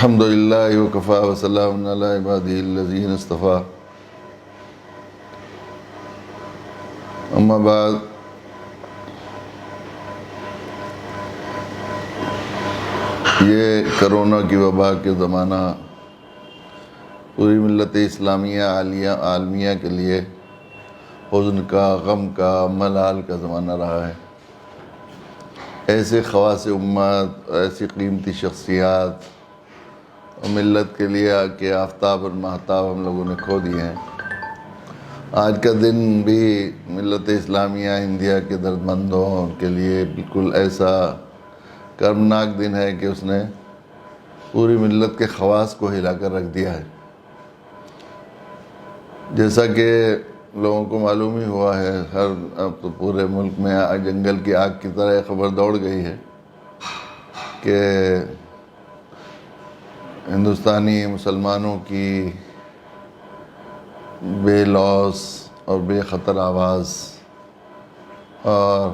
الحمد للہ وکفا وسلام علی عبادہ الذین اصطفیٰ، اما بعد۔ یہ کرونا کی وبا کے زمانہ پوری ملت اسلامیہ عالمیہ کے لیے حزن کا، غم کا، ملال کا زمانہ رہا ہے۔ ایسے خواص امت، ایسی قیمتی شخصیات ملت کے لیے کہ آفتاب اور مہتاب ہم لوگوں نے کھو دیے ہیں۔ آج کا دن بھی ملت اسلامیہ انڈیا کے درد مندوں کے لیے بالکل ایسا کرمناک دن ہے کہ اس نے پوری ملت کے خواص کو ہلا کر رکھ دیا ہے۔ جیسا کہ لوگوں کو معلوم ہی ہوا ہے، اب تو پورے ملک میں جنگل کی آگ کی طرح خبر دوڑ گئی ہے کہ ہندوستانی مسلمانوں کی بے لوث اور بے خطر آواز اور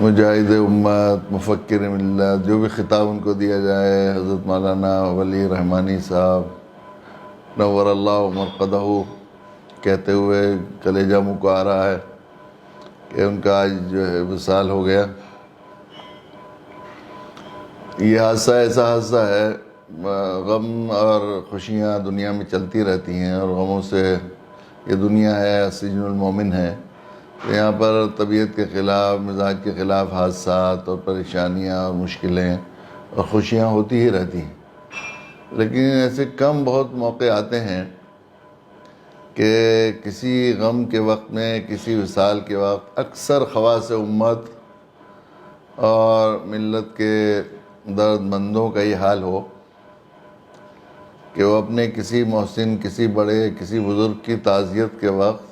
مجاہد امت، مفکر ملت، جو بھی خطاب ان کو دیا جائے، حضرت مولانا ولی رحمانی صاحب نور اللہ مرقدہ کہتے ہوئے کلیجہ منہ کو آ رہا ہے کہ ان کا آج جو ہے وصال ہو گیا۔ یہ حادثہ ایسا حادثہ ہے، غم اور خوشیاں دنیا میں چلتی رہتی ہیں، اور غموں سے یہ دنیا ہے، سجن المومن ہے۔ یہاں پر طبیعت کے خلاف، مزاج کے خلاف حادثات اور پریشانیاں اور مشکلیں اور خوشیاں ہوتی ہی رہتی ہیں، لیکن ایسے کم بہت موقع آتے ہیں کہ کسی غم کے وقت میں، کسی وصال کے وقت اکثر خواص امت اور ملت کے درد مندوں کا یہ حال ہو کہ وہ اپنے کسی محسن، کسی بڑے، کسی بزرگ کی تعزیت کے وقت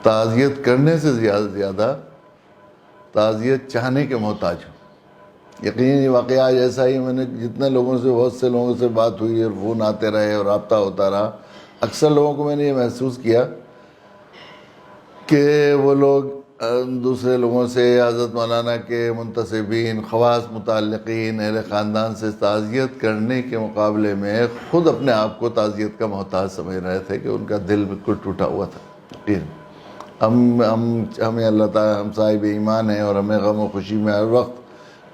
تعزیت کرنے سے زیادہ تعزیت چاہنے کے محتاج ہو۔ یقیناً یہ واقعہ ایسا ہی، میں نے جتنے لوگوں سے، بہت سے لوگوں سے بات ہوئی اور فون آتے رہے اور رابطہ ہوتا رہا، اکثر لوگوں کو میں نے یہ محسوس کیا کہ وہ لوگ دوسرے لوگوں سے، حضرت مولانا کے منتسبین، خواص متعلقین، اہل خاندان سے تعزیت کرنے کے مقابلے میں خود اپنے آپ کو تعزیت کا محتاج سمجھ رہے تھے کہ ان کا دل بالکل ٹوٹا ہوا تھا۔ ہمیں اللہ تعالیٰ، ہم صاحب ایمان ہیں اور ہمیں غم و خوشی میں ہر وقت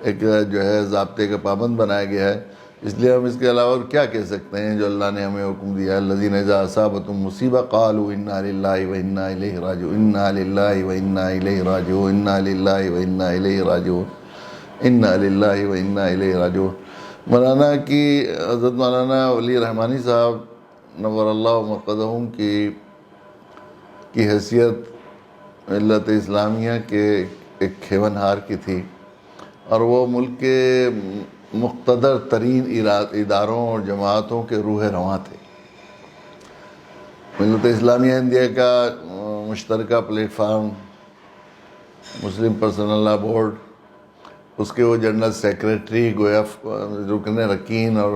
ایک جو ہے ضابطے کا پابند بنایا گیا ہے، اس لیے ہم اس کے علاوہ اور کیا کہہ سکتے ہیں جو اللہ نے ہمیں حکم دیا ہے۔ الذین اذا اصابتهم مصیبہ قالوا انا للہ وانا الیہ راجعون، انا للہ وانا الیہ راجعون، انا للہ وانا الیہ راجعون، انا للہ وانا الیہ راجعون۔ مولانا کی، حضرت مولانا ولی رحمانی صاحب نور اللہ مرقدہم کی حیثیت ملت اسلامیہ کے ایک کھیون ہار کی تھی، اور وہ ملک کے مقتدر ترین اداروں اور جماعتوں کے روح رواں تھے۔ ملت اسلامیہ انڈیا کا مشترکہ پلیٹ فارم، مسلم پرسنل لا بورڈ، اس کے وہ جنرل سیکریٹری گویا رکن رکین اور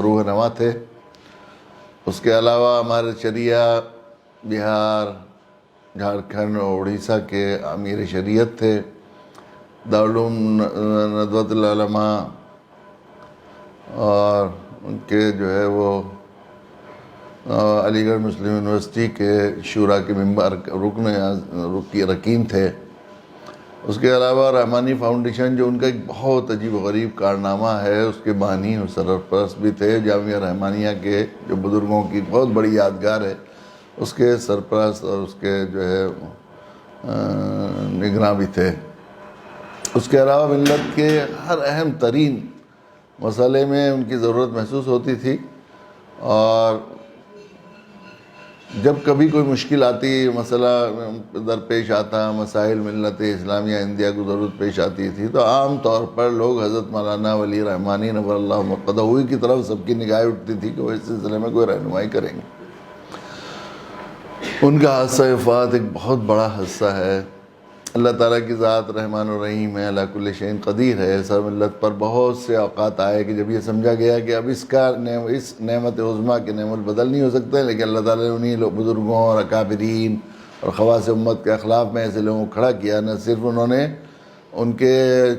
روح رواں تھے۔ اس کے علاوہ ہمارے شریعہ بہار، جھارکھنڈ اور اڑیسہ کے امیر شریعت تھے، دارالعلوم ندوۃ العلماء اور ان کے جو ہے وہ علی گڑھ مسلم یونیورسٹی کے شورا کے ممبر، رکین تھے۔ اس کے علاوہ رحمانی فاؤنڈیشن، جو ان کا ایک بہت عجیب و غریب کارنامہ ہے، اس کے بانی اور سرپرست بھی تھے۔ جامعہ رحمانیہ کے جو بزرگوں کی بہت بڑی یادگار ہے، اس کے سرپرست اور اس کے جو ہے نگراں بھی تھے۔ اس کے علاوہ ملت کے ہر اہم ترین مسئلے میں ان کی ضرورت محسوس ہوتی تھی، اور جب کبھی کوئی مشکل آتی، مسئلہ درپیش آتا، مسائل ملت اسلامیہ انڈیا کو ضرورت پیش آتی تھی، تو عام طور پر لوگ حضرت مولانا ولی رحمانی نور اللہ مرقدہ کی طرف سب کی نگاہیں اٹھتی تھی کہ وہ اس سلسلے میں کوئی رہنمائی کریں گے۔ ان کا حادثہ وفات ایک بہت بڑا حادثہ ہے۔ اللہ تعالیٰ کی ذات رحمان الرحیم ہے، علی کل شیء قدیر ہے۔ سر ملت پر بہت سے اوقات آئے کہ جب یہ سمجھا گیا کہ اب اس نعمت عظمیٰ کے نعم البدل نہیں ہو سکتے، لیکن اللہ تعالیٰ نے انہیں بزرگوں اور اکابرین اور خواص امت کے خلاف میں ایسے لوگوں کو کھڑا کیا. نہ صرف انہوں نے ان کے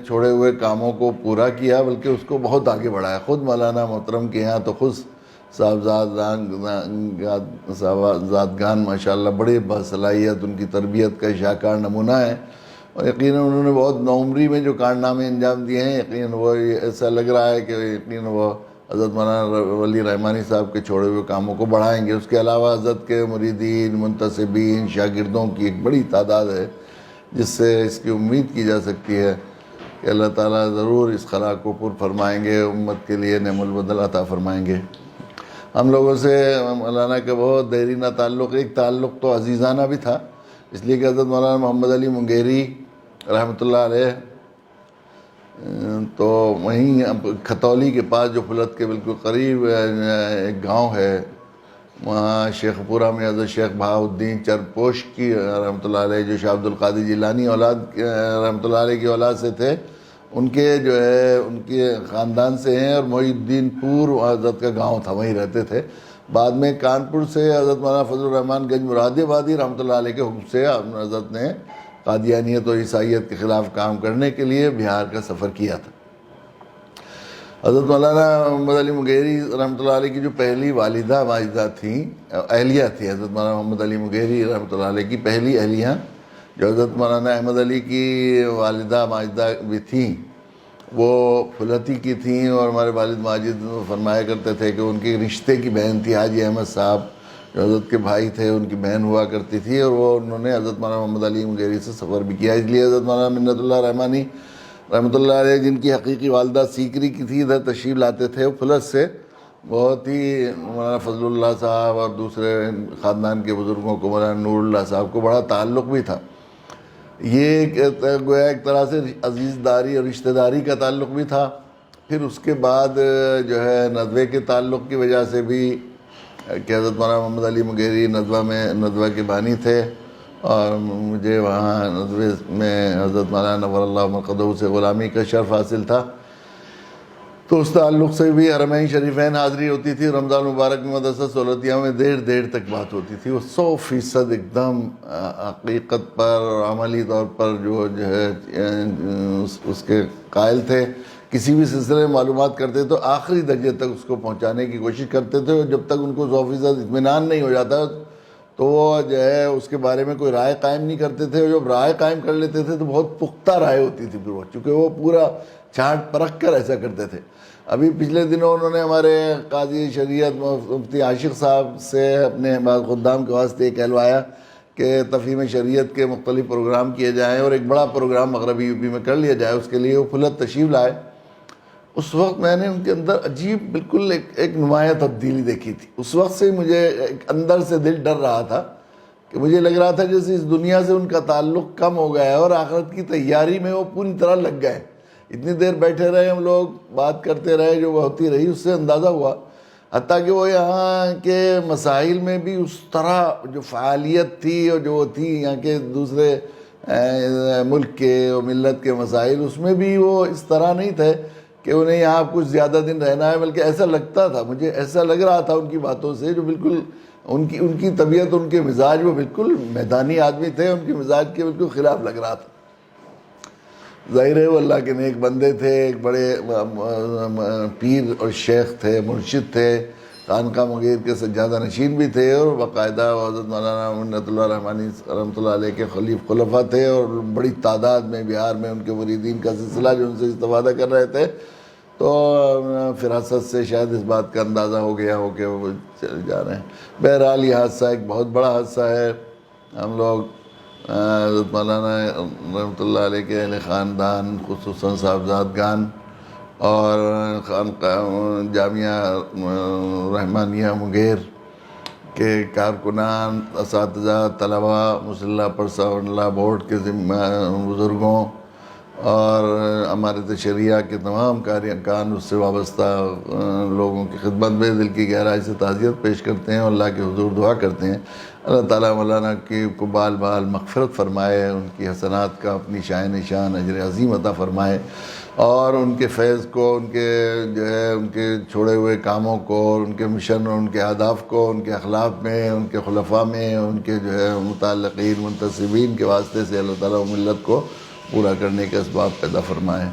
چھوڑے ہوئے کاموں کو پورا کیا بلکہ اس کو بہت آگے بڑھایا. خود مولانا محترم کے یہاں تو خود صاحبزادگان ماشاء اللہ بڑے باصلاحیت، ان کی تربیت کا شاہکار نمونہ ہے. اور یقیناً انہوں نے بہت نوعمری میں جو کارنامے انجام دیے ہیں، یقیناً وہ ایسا لگ رہا ہے کہ یقیناً وہ حضرت مولانا ولی رحمانی صاحب کے چھوڑے ہوئے کاموں کو بڑھائیں گے. اس کے علاوہ حضرت کے مریدین، منتسبین، شاگردوں کی ایک بڑی تعداد ہے جس سے اس کی امید کی جا سکتی ہے کہ اللہ تعالیٰ ضرور اس خلا کو پر فرمائیں گے، امت کے لیے نعم البدل عطا فرمائیں گے. ہم لوگوں سے مولانا کا بہت دیرینہ تعلق، ایک تعلق تو عزیزانہ بھی تھا، اس لیے کہ حضرت مولانا محمد علی منگیری رحمۃ اللہ علیہ تو وہیں کھتولی کے پاس جو پھلت کے بالکل قریب ایک گاؤں ہے، وہاں شیخ پورہ میں حضرت شیخ بہاؤالدین چرپوش کی رحمۃ اللہ علیہ، جو شاہ عبد القادر جیلانی اولاد رحمۃ اللہ علیہ کی اولاد سے تھے، ان کے جو ہے ان کے خاندان سے ہیں. اور محی الدین پور حضرت کا گاؤں تھا، وہیں رہتے تھے. بعد میں کانپور سے حضرت مولانا فضل الرحمان گنج مراد آبادی رحمۃ اللہ علیہ کے حکم سے حضرت نے قادیانیت اور عیسائیت کے خلاف کام کرنے کے لیے بہار کا سفر کیا تھا. حضرت مولانا محمد علی منگیری رحمۃ اللہ علیہ کی جو پہلی والدہ ماجدہ تھیں، اہلیہ تھی، حضرت مولانا محمد علی منگیری رحمۃ اللہ علیہ کی پہلی اہلیہ جو حضرت مولانا احمد علی کی والدہ ماجدہ بھی تھیں، وہ پھلتی کی تھیں. اور ہمارے والد ماجد فرمایا کرتے تھے کہ ان کی رشتے کی بہن تھی حاجی احمد صاحب جو حضرت کے بھائی تھے، ان کی بہن ہوا کرتی تھی. اور وہ انہوں نے حضرت مولانا محمد علی منگیری سے سفر بھی کیا. اس لیے حضرت مولانا منت اللہ رحمانی رحمۃ اللہ علیہ، جن کی حقیقی والدہ سیکری کی تھی، ادھر تشریف لاتے تھے. وہ پھلت سے بہت ہی مولانا فضل اللہ صاحب اور دوسرے خاندان کے بزرگوں کو، مولانا نور اللہ صاحب کو بڑا تعلق بھی تھا. یہ گویا ایک طرح سے عزیز داری اور رشتہ داری کا تعلق بھی تھا. پھر اس کے بعد جو ہے ندوے کے تعلق کی وجہ سے بھی کہ حضرت مولانا محمد علی منگیری ندوہ کے بانی تھے، اور مجھے وہاں ندوے میں حضرت مولانا نور اللہ مرقدہ سے غلامی کا شرف حاصل تھا. تو اس تعلق سے بھی حرمین شریفین حاضری ہوتی تھی. رمضان مبارک میں مدرسہ سہولتیہ میں دیر تک بات ہوتی تھی. وہ 100% ایک دم حقیقت پر اور عملی طور پر جو ہے اس کے قائل تھے. کسی بھی سلسلے میں معلومات کرتے تو آخری درجے تک اس کو پہنچانے کی کوشش کرتے تھے. اور جب تک ان کو 100% اطمینان نہیں ہو جاتا تو وہ جو ہے اس کے بارے میں کوئی رائے قائم نہیں کرتے تھے. اور جب رائے قائم کر لیتے تھے تو بہت پختہ رائے ہوتی تھی پھر وہ، چونکہ وہ پورا چھانٹ پرکھ کر ایسا کرتے تھے. ابھی پچھلے دنوں انہوں نے ہمارے قاضی شریعت مفتی عاشق صاحب سے اپنے بعض خدام کے واسطے کہلوایا کہ تفہیم شریعت کے مختلف پروگرام کیے جائیں اور ایک بڑا پروگرام مغربی یو پی میں کر لیا جائے. اس کے لیے وہ پھلت تشریف لائے. اس وقت میں نے ان کے اندر عجیب بالکل ایک نمایاں تبدیلی دیکھی تھی. اس وقت سے مجھے ایک اندر سے دل ڈر رہا تھا کہ مجھے لگ رہا تھا جیسے اس دنیا سے ان کا تعلق کم ہو گیا ہے اور آخرت کی تیاری میں وہ پوری طرح لگ گئے. اتنی دیر بیٹھے رہے ہم لوگ، بات کرتے رہے، جو ہوتی رہی اس سے اندازہ ہوا حتیٰ کہ وہ یہاں کے مسائل میں بھی اس طرح جو فعالیت تھی اور جو تھی یہاں کے دوسرے ملک کے اور ملت کے مسائل، اس میں بھی وہ اس طرح نہیں تھے کہ انہیں یہاں کچھ زیادہ دن رہنا ہے. بلکہ ایسا لگتا تھا، مجھے ایسا لگ رہا تھا ان کی باتوں سے، جو بالکل ان کی طبیعت، ان کے مزاج، وہ بالکل میدانی آدمی تھے، ان کے مزاج کے بالکل خلاف لگ رہا تھا. ظاہر ہے وہ اللہ کے نیک بندے تھے، ایک بڑے پیر اور شیخ تھے، مرشد تھے، خانقاہ مغیر کے سجادہ نشین بھی تھے، اور باقاعدہ حضرت مولانا منت اللہ رحمانی رحمۃ اللہ علیہ کے خلفاء تھے. اور بڑی تعداد میں بہار میں ان کے مریدین کا سلسلہ جو ان سے استفادہ کر رہے تھے. تو فراست سے شاید اس بات کا اندازہ ہو گیا ہو کہ وہ چل جا رہے ہیں. بہرحال یہ حادثہ ایک بہت بڑا حادثہ ہے. ہم لوگ حضرت مولانا رحمۃ اللہ علیہ کے اہل خاندان، خصوصاً صاحبزادگان اور جامعہ رحمانیہ مغیر کے کارکنان، اساتذہ، طلباء، مسلح پرسہ اللہ بورڈ کے بزرگوں اور ہمارے تشریع کے تمام کارکان اس سے وابستہ لوگوں کی خدمت میں دل کی گہرائی سے تعزیت پیش کرتے ہیں اور اللہ کے حضور دعا کرتے ہیں اللہ تعالیٰ مولانا کی کو بال بال مغفرت فرمائے، ان کی حسنات کا اپنی شان اجر عظیم عطا فرمائے، اور ان کے فیض کو، ان کے جو ہے ان کے چھوڑے ہوئے کاموں کو، ان کے مشن اور ان کے اہداف کو ان کے اخلاق میں، ان کے خلفاء میں، ان کے جو ہے متعلقین منتسبین کے واسطے سے اللہ تعالیٰ ملت کو پورا کرنے کے اسباب پیدا فرمائے۔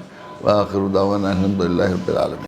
وآخر دعوانا الحمدللہ رب العالمین۔